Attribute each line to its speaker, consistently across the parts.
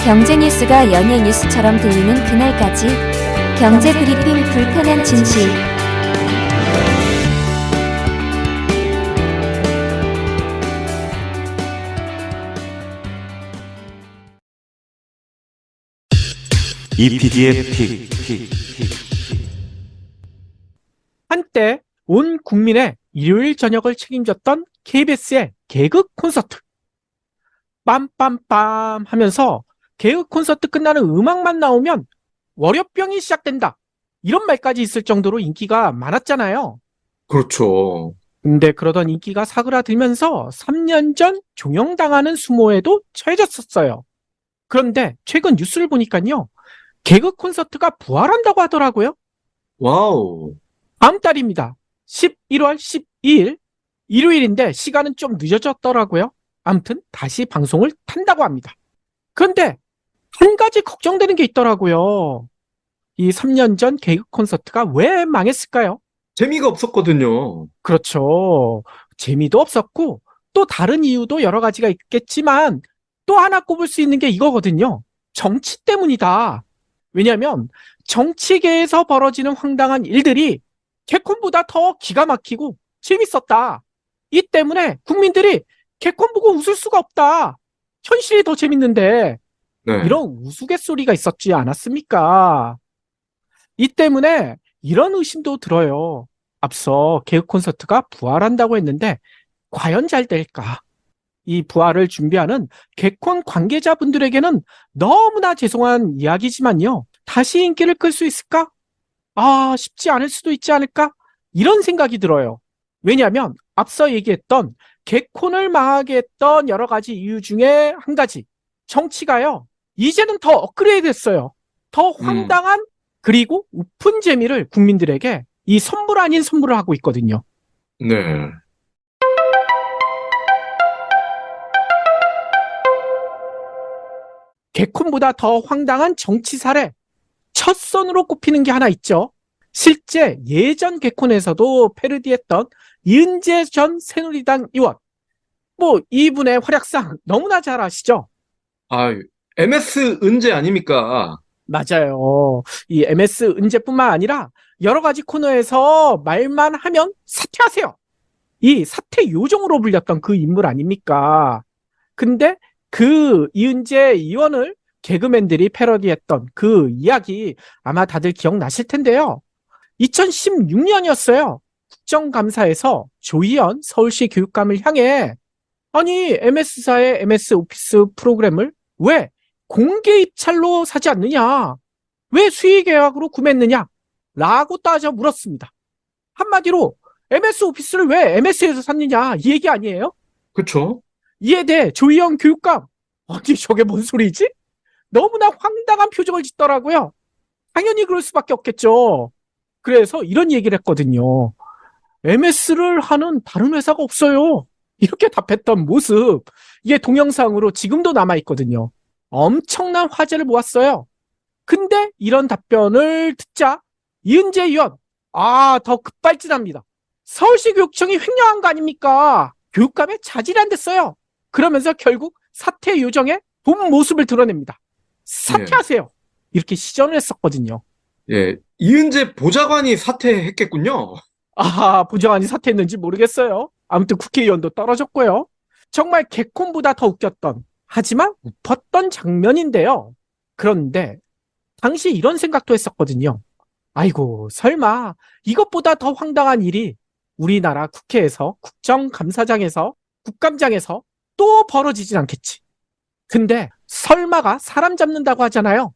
Speaker 1: 경제 뉴스가 연예 뉴스처럼 들리는 그날까지 경제 브리핑 불편한 진실.
Speaker 2: EPD의 픽.
Speaker 3: 한때 온 국민의 일요일 저녁을 책임졌던 KBS의 개그 콘서트. 빰빰빰 하면서 개그 콘서트 끝나는 음악만 나오면 월요병이 시작된다, 이런 말까지 있을 정도로 인기가 많았잖아요.
Speaker 4: 그렇죠.
Speaker 3: 근데 그러던 인기가 사그라들면서 3년 전 종영당하는 수모에도 처해졌었어요. 그런데 최근 뉴스를 보니까요, 개그 콘서트가 부활한다고 하더라고요.
Speaker 4: 와우.
Speaker 3: 다음 달입니다. 11월 12일 일요일인데 시간은 좀 늦어졌더라고요. 아무튼 다시 방송을 탄다고 합니다. 그런데 한 가지 걱정되는 게 있더라고요. 이 3년 전 개그 콘서트가 왜 망했을까요?
Speaker 4: 재미가 없었거든요.
Speaker 3: 그렇죠. 재미도 없었고 또 다른 이유도 여러 가지가 있겠지만 또 하나 꼽을 수 있는 게 이거거든요. 정치 때문이다. 왜냐하면 정치계에서 벌어지는 황당한 일들이 개콘보다 더 기가 막히고 재밌었다. 이 때문에 국민들이 개콘 보고 웃을 수가 없다. 현실이 더 재밌는데,
Speaker 4: 네.
Speaker 3: 이런 우스갯소리가 있었지 않았습니까? 이 때문에 이런 의심도 들어요. 앞서 개그 콘서트가 부활한다고 했는데 과연 잘 될까? 이 부활을 준비하는 개콘 관계자분들에게는 너무나 죄송한 이야기지만요, 다시 인기를 끌 수 있을까? 쉽지 않을 수도 있지 않을까? 이런 생각이 들어요. 왜냐하면 앞서 얘기했던 개콘을 망하게 했던 여러 가지 이유 중에 한 가지, 정치가요, 이제는 더 업그레이드 됐어요. 더 황당한, 그리고 우픈 재미를 국민들에게 이 선물 아닌 선물을 하고 있거든요.
Speaker 4: 네.
Speaker 3: 개콘보다 더 황당한 정치 사례, 첫 선으로 꼽히는 게 하나 있죠. 실제 예전 개콘에서도 패러디했던 이은재 전 새누리당 의원. 이분의 활약상 너무나 잘 아시죠?
Speaker 4: MS 은재 아닙니까?
Speaker 3: 맞아요. 이 MS 은재뿐만 아니라 여러 가지 코너에서 말만 하면 사퇴하세요, 이 사퇴 요정으로 불렸던 그 인물 아닙니까? 근데 그 이은재 의원을 개그맨들이 패러디했던 그 이야기 아마 다들 기억나실 텐데요. 2016년이었어요. 국정감사에서 조희연 서울시 교육감을 향해 MS사의 MS 오피스 프로그램을 왜 공개 입찰로 사지 않느냐? 왜 수의계약으로 구매했느냐? 라고 따져 물었습니다. 한마디로 MS 오피스를 왜 MS에서 샀느냐, 이 얘기 아니에요?
Speaker 4: 그쵸?
Speaker 3: 이에 대해 조희연 교육감, 저게 뭔 소리지? 너무나 황당한 표정을 짓더라고요. 당연히 그럴 수밖에 없겠죠. 그래서 이런 얘기를 했거든요. MS를 하는 다른 회사가 없어요. 이렇게 답했던 모습, 이게 동영상으로 지금도 남아있거든요. 엄청난 화제를 모았어요. 근데 이런 답변을 듣자 이은재 의원, 더 급발진합니다. 서울시 교육청이 횡령한 거 아닙니까? 교육감의 자질이 안 됐어요. 그러면서 결국 사퇴 요정의 본 모습을 드러냅니다. 사퇴하세요. 이렇게 시전을 했었거든요.
Speaker 4: 예. 이은재 보좌관이 사퇴했겠군요.
Speaker 3: 보좌관이 사퇴했는지 모르겠어요. 아무튼 국회의원도 떨어졌고요. 정말 개콘보다 더 웃겼던, 하지만 웃었던 장면인데요. 그런데 당시 이런 생각도 했었거든요. 아이고, 설마 이것보다 더 황당한 일이 우리나라 국회에서, 국정감사장에서, 국감장에서 또 벌어지진 않겠지. 근데 설마가 사람 잡는다고 하잖아요.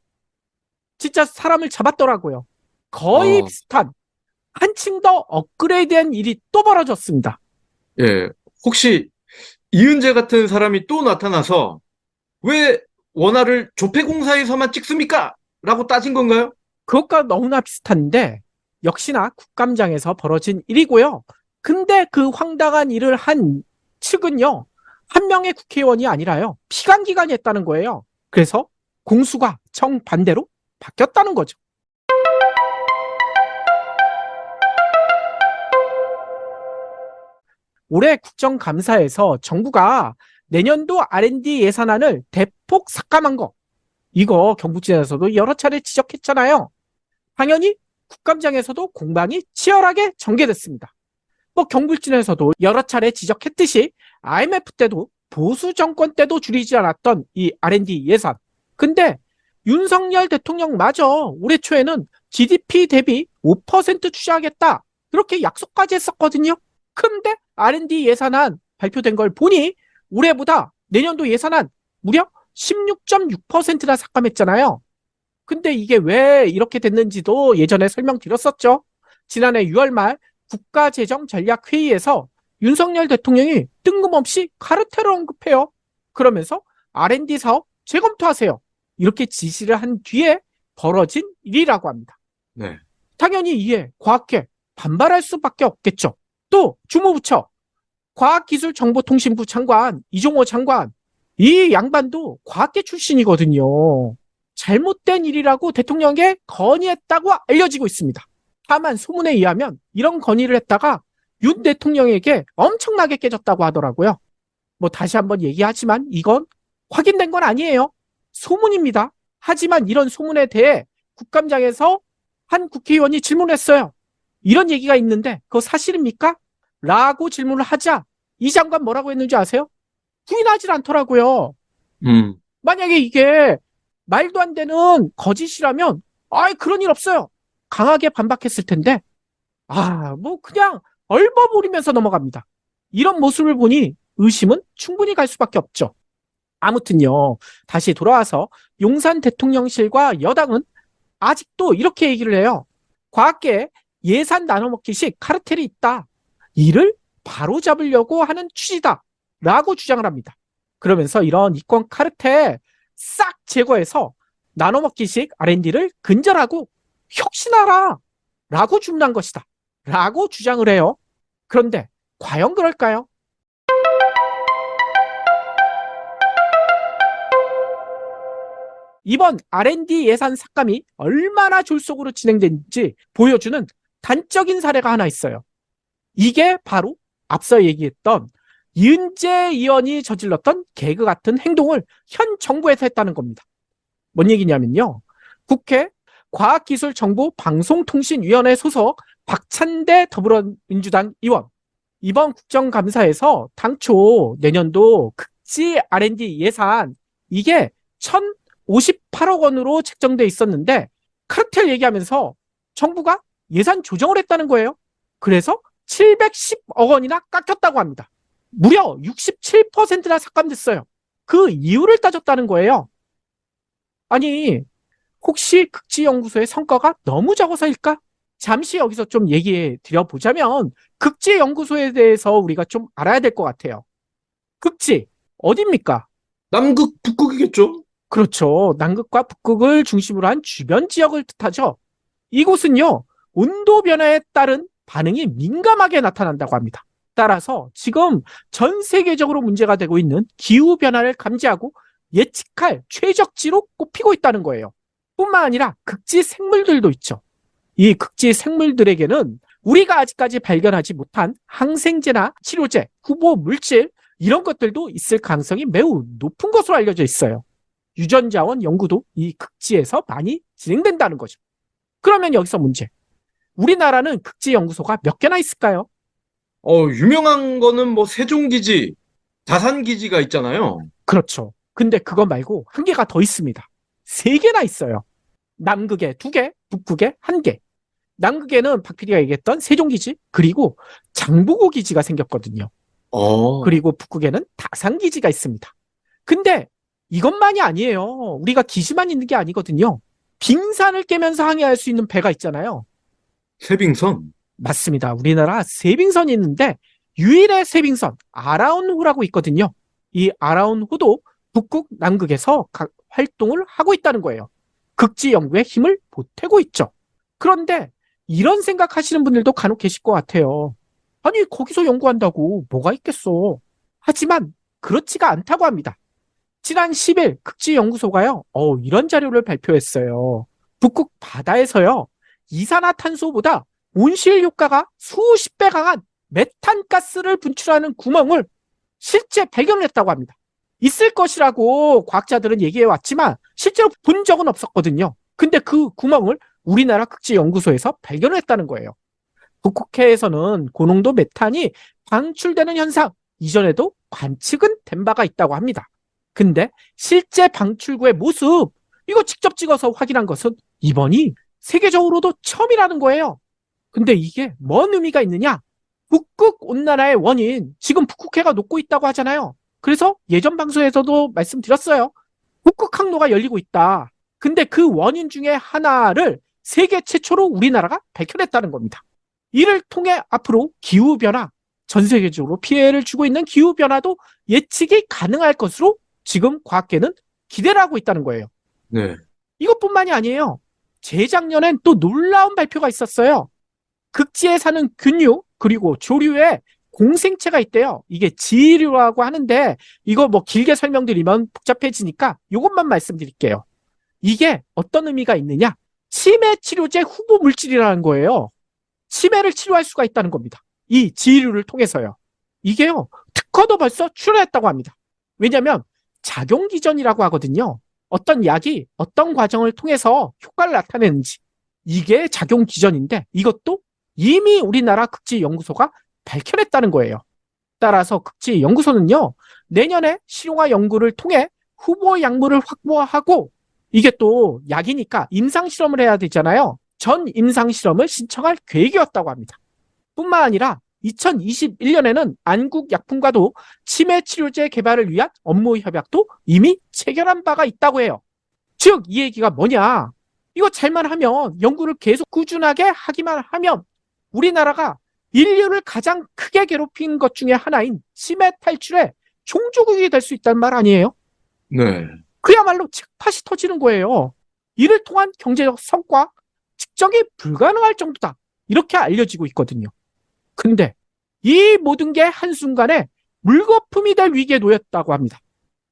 Speaker 3: 진짜 사람을 잡았더라고요. 거의 비슷한, 한층 더 업그레이드한 일이 또 벌어졌습니다.
Speaker 4: 예. 혹시 이은재 같은 사람이 또 나타나서 왜 원화를 조폐공사에서만 찍습니까? 라고 따진 건가요?
Speaker 3: 그것과 너무나 비슷한데 역시나 국감장에서 벌어진 일이고요. 근데 그 황당한 일을 한 측은요, 한 명의 국회의원이 아니라요, 피감기관이 했다는 거예요. 그래서 공수가 정반대로 바뀌었다는 거죠. 올해 국정감사에서 정부가 내년도 R&D 예산안을 대폭 삭감한 거, 이거 경부진에서도 여러 차례 지적했잖아요. 당연히 국감장에서도 공방이 치열하게 전개됐습니다. 뭐 경불진에서도 여러 차례 지적했듯이 IMF 때도 보수 정권 때도 줄이지 않았던 이 R&D 예산. 근데 윤석열 대통령마저 올해 초에는 GDP 대비 5% 투자하겠다. 그렇게 약속까지 했었거든요. 근데 R&D 예산안 발표된 걸 보니 올해보다 내년도 예산안 무려 16.6%나 삭감했잖아요. 근데 이게 왜 이렇게 됐는지도 예전에 설명드렸었죠. 지난해 6월 말 국가재정전략회의에서 윤석열 대통령이 뜬금없이 카르텔을 언급해요. 그러면서 R&D 사업 재검토하세요. 이렇게 지시를 한 뒤에 벌어진 일이라고 합니다.
Speaker 4: 네.
Speaker 3: 당연히 이에 과학계 반발할 수밖에 없겠죠. 또 주무부처 과학기술정보통신부 장관 이종호 장관, 이 양반도 과학계 출신이거든요. 잘못된 일이라고 대통령에게 건의했다고 알려지고 있습니다. 다만 소문에 의하면 이런 건의를 했다가 윤 대통령에게 엄청나게 깨졌다고 하더라고요. 뭐 다시 한번 얘기하지만 이건 확인된 건 아니에요. 소문입니다. 하지만 이런 소문에 대해 국감장에서 한 국회의원이 질문했어요. 이런 얘기가 있는데 그거 사실입니까? 라고 질문을 하자 이 장관 뭐라고 했는지 아세요? 부인하질 않더라고요. 만약에 이게 말도 안 되는 거짓이라면 그런 일 없어요. 강하게 반박했을 텐데 뭐 그냥 얼버무리면서 넘어갑니다. 이런 모습을 보니 의심은 충분히 갈 수밖에 없죠. 아무튼요. 다시 돌아와서 용산 대통령실과 여당은 아직도 이렇게 얘기를 해요. 과학계에 예산 나눠먹기식 카르텔이 있다. 이를 바로잡으려고 하는 취지다. 라고 주장을 합니다. 그러면서 이런 이권 카르텔 싹 제거해서 나눠먹기식 R&D를 근절하고 혁신하라. 라고 주문한 것이다. 라고 주장을 해요. 그런데 과연 그럴까요? 이번 R&D 예산 삭감이 얼마나 졸속으로 진행된지 보여주는 단적인 사례가 하나 있어요. 이게 바로 앞서 얘기했던 이은재 의원이 저질렀던 개그 같은 행동을 현 정부에서 했다는 겁니다. 뭔 얘기냐면요. 국회 과학기술정보방송통신위원회 소속 박찬대 더불어민주당 의원. 이번 국정감사에서 당초 내년도 극지 R&D 예산 이게 1,058억 원으로 책정돼 있었는데 카르텔 얘기하면서 정부가 예산 조정을 했다는 거예요. 그래서 710억 원이나 깎였다고 합니다. 무려 67%나 삭감됐어요. 그 이유를 따졌다는 거예요. 아니, 혹시 극지연구소의 성과가 너무 적어서일까? 잠시 여기서 좀 얘기해 드려보자면 극지연구소에 대해서 우리가 좀 알아야 될 것 같아요. 극지, 어딥니까?
Speaker 4: 남극, 북극이겠죠?
Speaker 3: 그렇죠. 남극과 북극을 중심으로 한 주변 지역을 뜻하죠. 이곳은요, 온도 변화에 따른 반응이 민감하게 나타난다고 합니다. 따라서 지금 전 세계적으로 문제가 되고 있는 기후변화를 감지하고 예측할 최적지로 꼽히고 있다는 거예요. 뿐만 아니라 극지 생물들도 있죠. 이 극지 생물들에게는 우리가 아직까지 발견하지 못한 항생제나 치료제, 후보 물질 이런 것들도 있을 가능성이 매우 높은 것으로 알려져 있어요. 유전자원 연구도 이 극지에서 많이 진행된다는 거죠. 그러면 여기서 문제. 우리나라는 극지 연구소가 몇 개나 있을까요?
Speaker 4: 유명한 거는 뭐 세종기지, 다산기지가 있잖아요.
Speaker 3: 그렇죠. 근데 그거 말고 한 개가 더 있습니다. 3개나 있어요. 남극에 2개, 북극에 1개. 남극에는 박 PD가 얘기했던 세종기지, 그리고 장보고 기지가 생겼거든요. 그리고 북극에는 다산기지가 있습니다. 근데 이것만이 아니에요. 우리가 기지만 있는 게 아니거든요. 빙산을 깨면서 항해할 수 있는 배가 있잖아요.
Speaker 4: 세빙선.
Speaker 3: 맞습니다. 우리나라 세빙선이 있는데 유일의 세빙선 아라운호라고 있거든요. 이 아라운호도 북극, 남극에서 각 활동을 하고 있다는 거예요. 극지 연구에 힘을 보태고 있죠. 그런데 이런 생각하시는 분들도 간혹 계실 것 같아요. 아니 거기서 연구한다고 뭐가 있겠어. 하지만 그렇지가 않다고 합니다. 지난 10일 극지연구소가요. 이런 자료를 발표했어요. 북극 바다에서요. 이산화탄소보다 온실 효과가 수십 배 강한 메탄가스를 분출하는 구멍을 실제 발견을 했다고 합니다. 있을 것이라고 과학자들은 얘기해 왔지만 실제로 본 적은 없었거든요. 근데 그 구멍을 우리나라 극지연구소에서 발견했다는 거예요. 북극해에서는 고농도 메탄이 방출되는 현상 이전에도 관측은 된 바가 있다고 합니다. 근데 실제 방출구의 모습 이거 직접 찍어서 확인한 것은 이번이 세계적으로도 처음이라는 거예요. 근데 이게 뭔 의미가 있느냐? 북극 온난화의 원인 지금 북극해가 녹고 있다고 하잖아요. 그래서 예전 방송에서도 말씀드렸어요. 북극 항로가 열리고 있다. 근데 그 원인 중에 하나를 세계 최초로 우리나라가 밝혀냈다는 겁니다. 이를 통해 앞으로 기후변화, 전 세계적으로 피해를 주고 있는 기후변화도 예측이 가능할 것으로 지금 과학계는 기대를 하고 있다는 거예요.
Speaker 4: 네.
Speaker 3: 이것뿐만이 아니에요. 재작년엔 또 놀라운 발표가 있었어요. 극지에 사는 균류 그리고 조류에 공생체가 있대요. 이게 지류라고 하는데 이거 뭐 길게 설명드리면 복잡해지니까 이것만 말씀드릴게요. 이게 어떤 의미가 있느냐? 치매 치료제 후보 물질이라는 거예요. 치매를 치료할 수가 있다는 겁니다. 이 지류를 통해서요. 이게요. 특허도 벌써 출원했다고 합니다. 왜냐하면 작용기전이라고 하거든요. 어떤 약이 어떤 과정을 통해서 효과를 나타내는지 이게 작용기전인데 이것도 이미 우리나라 극지연구소가 밝혀냈다는 거예요. 따라서 극지연구소는요. 내년에 실용화 연구를 통해 후보 약물을 확보하고 이게 또 약이니까 임상실험을 해야 되잖아요. 전 임상실험을 신청할 계획이었다고 합니다. 뿐만 아니라 2021년에는 안국약품과도 치매 치료제 개발을 위한 업무 협약도 이미 체결한 바가 있다고 해요. 즉, 이 얘기가 뭐냐? 이거 잘만 하면 연구를 계속 꾸준하게 하기만 하면 우리나라가 인류를 가장 크게 괴롭힌 것 중에 하나인 치매 탈출의 종주국이 될 수 있다는 말 아니에요?
Speaker 4: 네.
Speaker 3: 그야말로 칙팟이 터지는 거예요. 이를 통한 경제적 성과, 측정이 불가능할 정도다. 이렇게 알려지고 있거든요. 근데 이 모든 게 한순간에 물거품이 될 위기에 놓였다고 합니다.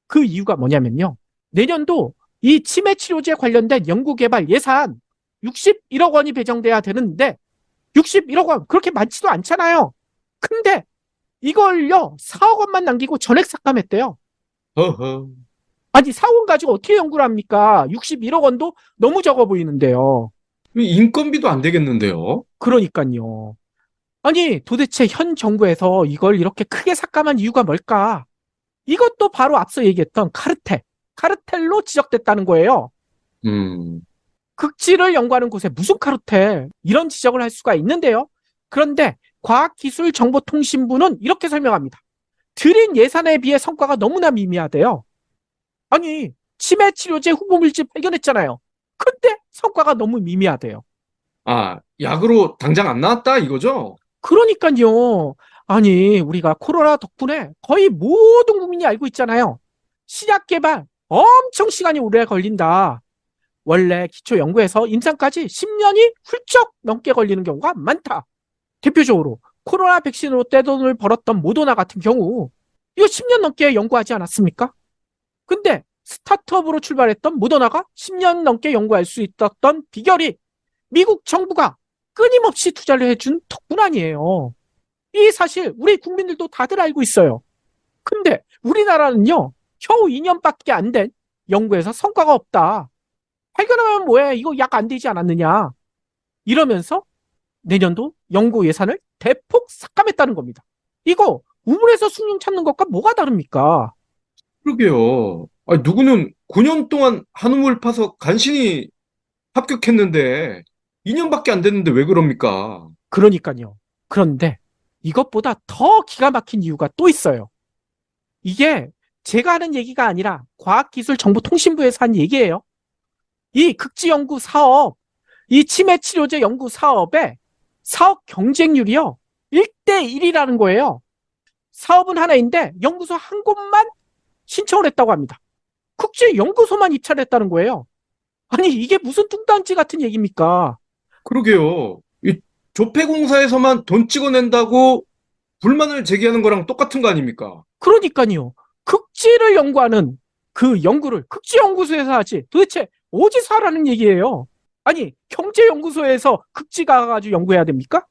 Speaker 3: 그 이유가 뭐냐면요. 내년도 이 치매 치료제 관련된 연구개발 예산 61억 원이 배정돼야 되는데 61억 원 그렇게 많지도 않잖아요. 근데 이걸요 4억 원만 남기고 전액 삭감했대요.
Speaker 4: 허허.
Speaker 3: 아니 4억 원 가지고 어떻게 연구를 합니까? 61억 원도 너무 적어 보이는데요.
Speaker 4: 인건비도 안 되겠는데요?
Speaker 3: 그러니까요. 아니 도대체 현 정부에서 이걸 이렇게 크게 삭감한 이유가 뭘까? 이것도 바로 앞서 얘기했던 카르텔로 지적됐다는 거예요. 극지를 연구하는 곳에 무슨 카르텔 이런 지적을 할 수가 있는데요. 그런데 과학기술정보통신부는 이렇게 설명합니다. 들인 예산에 비해 성과가 너무나 미미하대요. 아니 치매 치료제 후보 물질 발견했잖아요. 근데 성과가 너무 미미하대요.
Speaker 4: 아, 약으로 당장 안 나왔다 이거죠?
Speaker 3: 그러니까요. 아니 우리가 코로나 덕분에 거의 모든 국민이 알고 있잖아요. 신약 개발 엄청 시간이 오래 걸린다. 원래 기초 연구에서 임상까지 10년이 훌쩍 넘게 걸리는 경우가 많다. 대표적으로 코로나 백신으로 떼돈을 벌었던 모더나 같은 경우 이거 10년 넘게 연구하지 않았습니까? 근데 스타트업으로 출발했던 모더나가 10년 넘게 연구할 수 있었던 비결이 미국 정부가 끊임없이 투자를 해준 덕분 아니에요. 이 사실 우리 국민들도 다들 알고 있어요. 근데 우리나라는요. 겨우 2년밖에 안 된 연구에서 성과가 없다. 발견하면 뭐해? 이거 약 안 되지 않았느냐? 이러면서 내년도 연구 예산을 대폭 삭감했다는 겁니다. 이거 우물에서 숭늉 찾는 것과 뭐가 다릅니까?
Speaker 4: 그러게요. 아, 누구는 9년 동안 한우물 파서 간신히 합격했는데 2년밖에 안 됐는데 왜 그럽니까?
Speaker 3: 그러니까요. 그런데 이것보다 더 기가 막힌 이유가 또 있어요. 이게 제가 하는 얘기가 아니라 과학기술정보통신부에서 한 얘기예요. 이 극지연구 사업, 이 치매 치료제 연구 사업의 사업 경쟁률이요. 1대1이라는 거예요. 사업은 하나인데 연구소 한 곳만 신청을 했다고 합니다. 국제연구소만 입찰했다는 거예요. 아니 이게 무슨 뚱딴지 같은 얘기입니까?
Speaker 4: 그러게요. 이 조폐공사에서만 돈 찍어낸다고 불만을 제기하는 거랑 똑같은 거 아닙니까?
Speaker 3: 그러니까요. 극지를 연구하는 그 연구를 극지연구소에서 하지 도대체 어디서 하라는 얘기예요? 아니 경제연구소에서 극지 가가지고 연구해야 됩니까?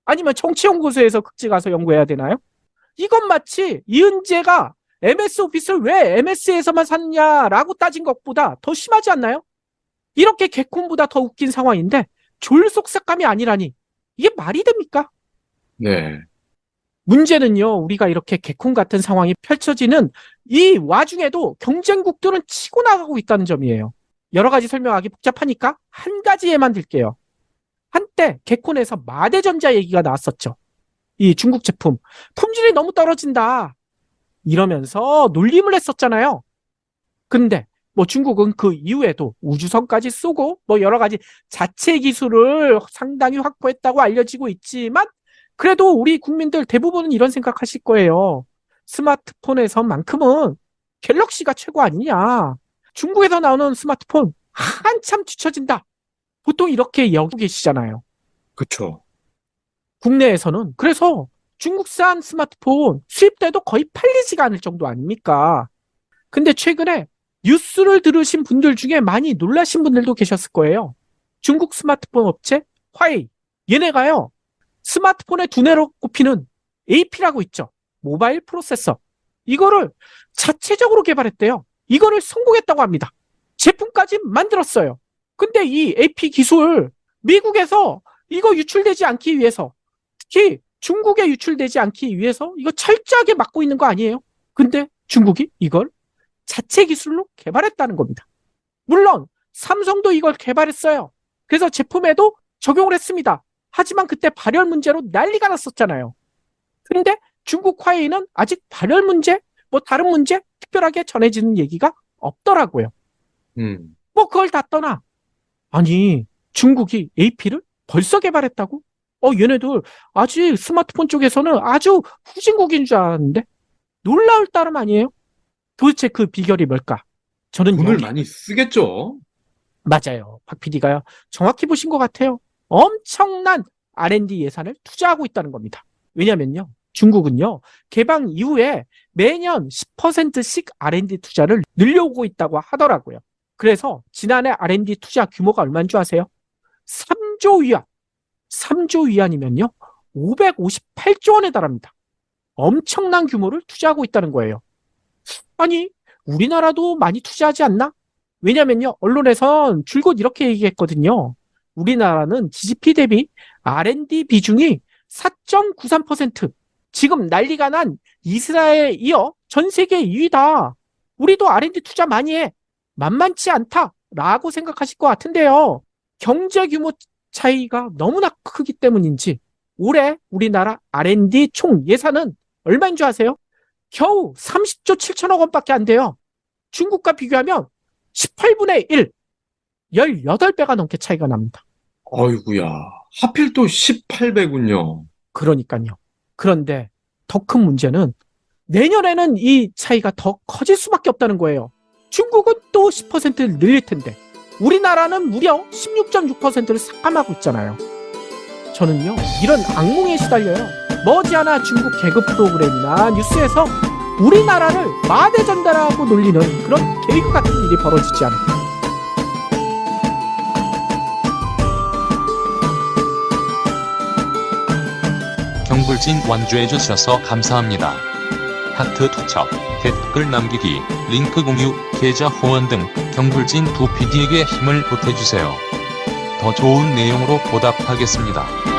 Speaker 3: 아니면 정치연구소에서 극지 가서 연구해야 되나요? 이건 마치 이은재가 MS 오피스를 왜 MS에서만 샀냐라고 따진 것보다 더 심하지 않나요? 이렇게 개콘보다 더 웃긴 상황인데 졸속삭감이 아니라니 이게 말이 됩니까?
Speaker 4: 네.
Speaker 3: 문제는요, 우리가 이렇게 개콘 같은 상황이 펼쳐지는 이 와중에도 경쟁국들은 치고 나가고 있다는 점이에요. 여러 가지 설명하기 복잡하니까 한 가지에만 들게요. 한때 개콘에서 마대전자 얘기가 나왔었죠. 이 중국 제품 품질이 너무 떨어진다 이러면서 놀림을 했었잖아요. 근데 뭐 중국은 그 이후에도 우주선까지 쏘고 뭐 여러 가지 자체 기술을 상당히 확보했다고 알려지고 있지만 그래도 우리 국민들 대부분은 이런 생각하실 거예요. 스마트폰에서만큼은 갤럭시가 최고 아니냐. 중국에서 나오는 스마트폰 한참 뒤처진다. 보통 이렇게 여기고 계시잖아요.
Speaker 4: 그쵸.
Speaker 3: 국내에서는. 그래서 중국산 스마트폰 수입돼도 거의 팔리지가 않을 정도 아닙니까? 근데 최근에 뉴스를 들으신 분들 중에 많이 놀라신 분들도 계셨을 거예요. 중국 스마트폰 업체 화웨이. 얘네가요. 스마트폰의 두뇌로 꼽히는 AP라고 있죠. 모바일 프로세서. 이거를 자체적으로 개발했대요. 이거를 성공했다고 합니다. 제품까지 만들었어요. 근데 이 AP 기술 미국에서 이거 유출되지 않기 위해서 특히 중국에 유출되지 않기 위해서 이거 철저하게 막고 있는 거 아니에요? 근데 중국이 이걸 자체 기술로 개발했다는 겁니다. 물론 삼성도 이걸 개발했어요. 그래서 제품에도 적용을 했습니다. 하지만 그때 발열 문제로 난리가 났었잖아요. 근데 중국 화웨이는 아직 발열 문제, 뭐 다른 문제 특별하게 전해지는 얘기가 없더라고요. 뭐 그걸 다 떠나. 아니, 중국이 AP를 벌써 개발했다고? 얘네들 아직 스마트폰 쪽에서는 아주 후진국인 줄 알았는데 놀라울 따름 아니에요? 도대체 그 비결이 뭘까? 저는
Speaker 4: 돈을 많이 쓰겠죠.
Speaker 3: 맞아요. 박 PD가요. 정확히 보신 것 같아요. 엄청난 R&D 예산을 투자하고 있다는 겁니다. 왜냐면요. 중국은요. 개방 이후에 매년 10%씩 R&D 투자를 늘려오고 있다고 하더라고요. 그래서 지난해 R&D 투자 규모가 얼마인 줄 아세요? 3조 위안. 3조 위안이면요. 558조 원에 달합니다. 엄청난 규모를 투자하고 있다는 거예요. 아니, 우리나라도 많이 투자하지 않나? 왜냐면요. 언론에선 줄곧 이렇게 얘기했거든요. 우리나라는 GDP 대비 R&D 비중이 4.93%. 지금 난리가 난 이스라엘에 이어 전 세계 2위다. 우리도 R&D 투자 많이 해. 만만치 않다라고 생각하실 것 같은데요. 경제 규모 차이가 너무나 크기 때문인지 올해 우리나라 R&D 총 예산은 얼마인 줄 아세요? 겨우 30조 7천억 원밖에 안 돼요. 중국과 비교하면 18분의 1, 18배가 넘게 차이가 납니다.
Speaker 4: 아이고야. 하필 또 18배군요.
Speaker 3: 그러니까요. 그런데 더 큰 문제는 내년에는 이 차이가 더 커질 수밖에 없다는 거예요. 중국은 또 10%를 늘릴 텐데 우리나라는 무려 16.6%를 삭감하고 있잖아요. 저는요. 이런 악몽에 시달려요. 머지않아 중국 개그 프로그램이나 뉴스에서 우리나라를 마대전달하고 놀리는 그런 개그 같은 일이 벌어지지 않을까.
Speaker 2: 경불진 완주해 주셔서 감사합니다. 하트 투척, 댓글 남기기, 링크 공유, 계좌 후원 등 경불진 두 PD에게 힘을 보태주세요. 더 좋은 내용으로 보답하겠습니다.